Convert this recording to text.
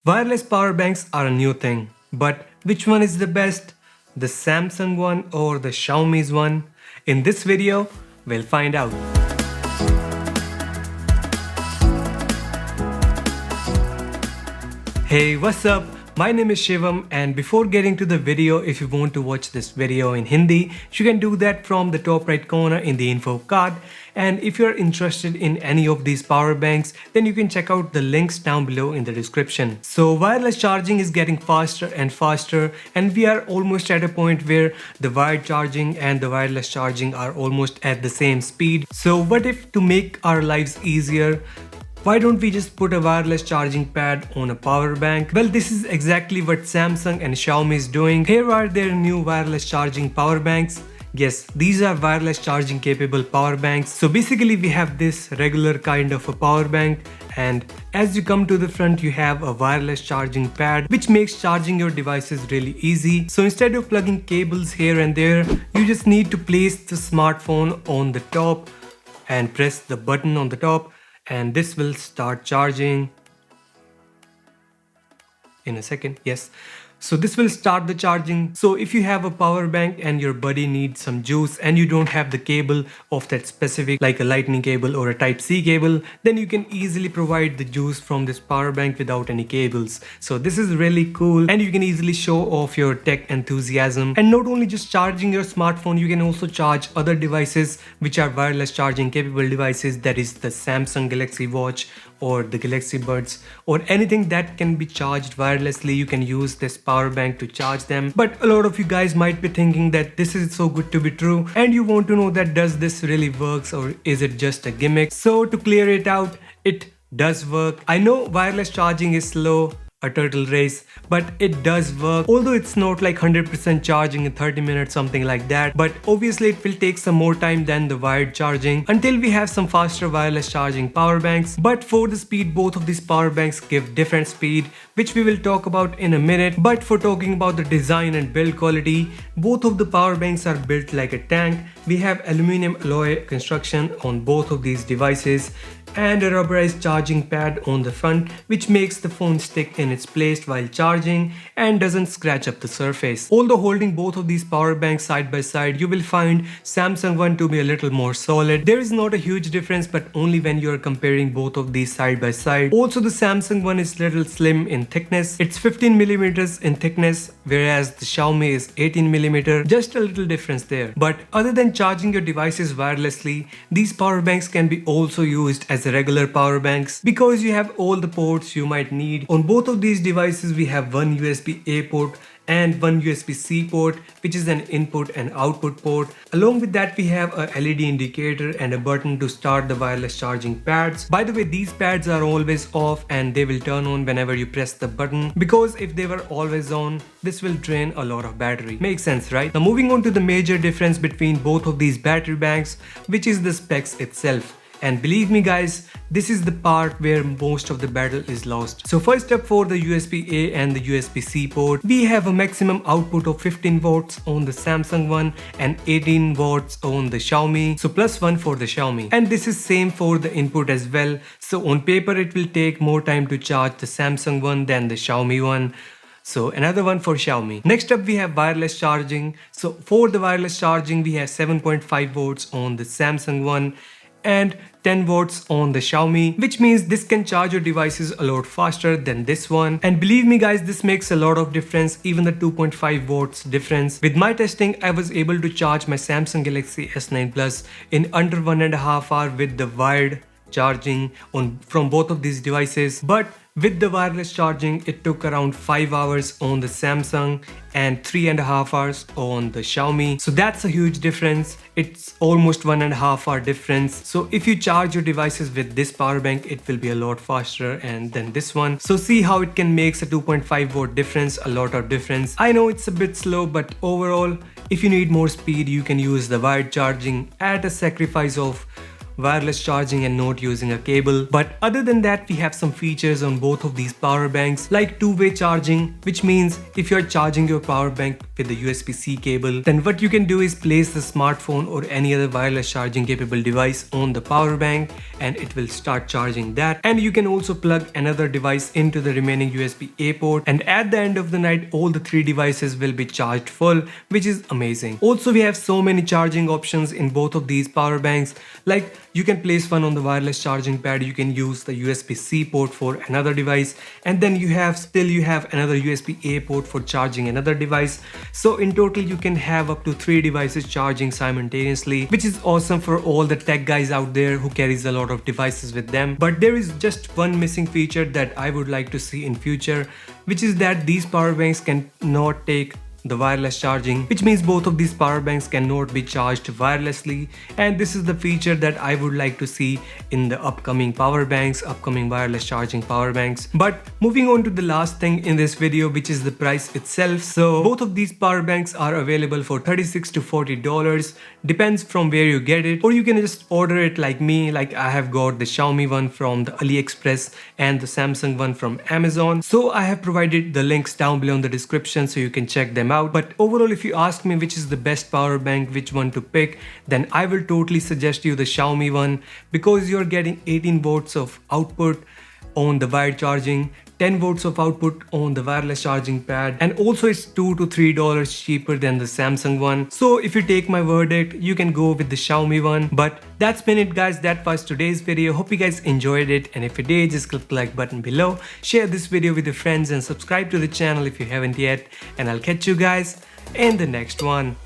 Wireless power banks are a new thing, but which one is the best? The Samsung one or the Xiaomi's one? In this video, we'll find out. Hey, what's up? My name is Shivam, and before getting to the video, if you want to watch this video in Hindi, you can do that from the top right corner in the info card. And if you're interested in any of these power banks, then you can check out the links down below in the description. So wireless charging is getting faster and faster, and we are almost at a point where the wired charging and the wireless charging are almost at the same speed. So what if, to make our lives easier, why don't we just put a wireless charging pad on a power bank? Well, this is exactly what Samsung and Xiaomi is doing. Here are their new wireless charging power banks. Yes, these are wireless charging capable power banks. So basically we have this regular kind of a power bank, and as you come to the front you have a wireless charging pad which makes charging your devices really easy. So instead of plugging cables here and there, you just need to place the smartphone on the top and press the button on the top, and this will start charging in a second. Yes, so this will start the charging. So if you have a power bank and your buddy needs some juice and you don't have the cable of that specific, like a lightning cable or a type C cable, then you can easily provide the juice from this power bank without any cables. So this is really cool, and you can easily show off your tech enthusiasm. And not only just charging your smartphone, you can also charge other devices which are wireless charging capable devices, that is the Samsung Galaxy Watch or the Galaxy Buds or anything that can be charged wirelessly. You can use this power bank to charge them. But a lot of you guys might be thinking that this is so good to be true, and you want to know that does this really works or is it just a gimmick? So to clear it out, it does work. I know wireless charging is slow, a turtle race, but it does work. Although it's not like 100% charging in 30 minutes, something like that, but obviously it will take some more time than the wired charging until we have some faster wireless charging power banks. But for the speed, both of these power banks give different speed, which we will talk about in a minute. But for talking about the design and build quality, both of the power banks are built like a tank. We have aluminum alloy construction on both of these devices and a rubberized charging pad on the front, which makes the phone stick in its place while charging and doesn't scratch up the surface. Although holding both of these power banks side by side, you will find Samsung one to be a little more solid. There is not a huge difference, but only when you are comparing both of these side by side. Also, the Samsung one is little slim in thickness. It's 15mm in thickness, whereas the Xiaomi is 18mm. Just a little difference there. But other than charging your devices wirelessly, these power banks can be also used as regular power banks because you have all the ports you might need. On both of these devices we have one USB-A port and one USB-C port, which is an input and output port. Along with that we have a LED indicator and a button to start the wireless charging pads. By the way, these pads are always off and they will turn on whenever you press the button, because if they were always on, this will drain a lot of battery. Makes sense, right? Now moving on to the major difference between both of these battery banks, which is the specs itself. And believe me guys, this is the part where most of the battle is lost. So first up, for the USB-A and the USB-C port, we have a maximum output of 15 watts on the Samsung one and 18 watts on the Xiaomi. So +1 for the Xiaomi. And this is same for the input as well. So on paper it will take more time to charge the Samsung one than the Xiaomi one. So another one for Xiaomi. Next up we have wireless charging. So for the wireless charging we have 7.5 volts on the Samsung one and 10 watts on the Xiaomi, which means this can charge your devices a lot faster than this one. And believe me guys, this makes a lot of difference, even the 2.5 watts difference. With my testing, I was able to charge my Samsung Galaxy S9 Plus in under 1.5 hours with the wired charging from both of these devices. But with the wireless charging, it took around 5 hours on the Samsung and 3.5 hours on the Xiaomi. So that's a huge difference. It's almost 1.5 hour difference. So if you charge your devices with this power bank, it will be a lot faster than this one. So see how it can make a 2.5 watt difference, a lot of difference. I know it's a bit slow, but overall, if you need more speed, you can use the wired charging at a sacrifice of wireless charging and not using a cable. But other than that, we have some features on both of these power banks like two-way charging, which means if you're charging your power bank with the USB-C cable, then what you can do is place the smartphone or any other wireless charging capable device on the power bank and it will start charging that. And you can also plug another device into the remaining USB-A port, and at the end of the night all the three devices will be charged full, which is amazing. Also, we have so many charging options in both of these power banks. Like you can place one on the wireless charging pad, you can use the USB-C port for another device, and then you have another USB-A port for charging another device. So in total you can have up to 3 devices charging simultaneously, which is awesome for all the tech guys out there who carries a lot of devices with them. But there is just one missing feature that I would like to see in future, which is that these power banks cannot take the wireless charging, which means both of these power banks cannot be charged wirelessly, and this is the feature that I would like to see in the upcoming wireless charging power banks. But moving on to the last thing in this video, which is the price itself. So both of these power banks are available for $36 to $40, depends from where you get it, or you can just order it like me. Like I have got the Xiaomi one from the AliExpress and the Samsung one from Amazon. So I have provided the links down below in the description so you can check them out. But overall, if you ask me which is the best power bank, which one to pick, then I will totally suggest you the Xiaomi one, because you're getting 18 volts of output on the wired charging, 10 volts of output on the wireless charging pad, and also it's $2 to $3 cheaper than the Samsung one. So if you take my verdict, you can go with the Xiaomi one. But that's been it guys, that was today's video. Hope you guys enjoyed it, and if you did, just click the like button below, share this video with your friends and subscribe to the channel if you haven't yet, and I'll catch you guys in the next one.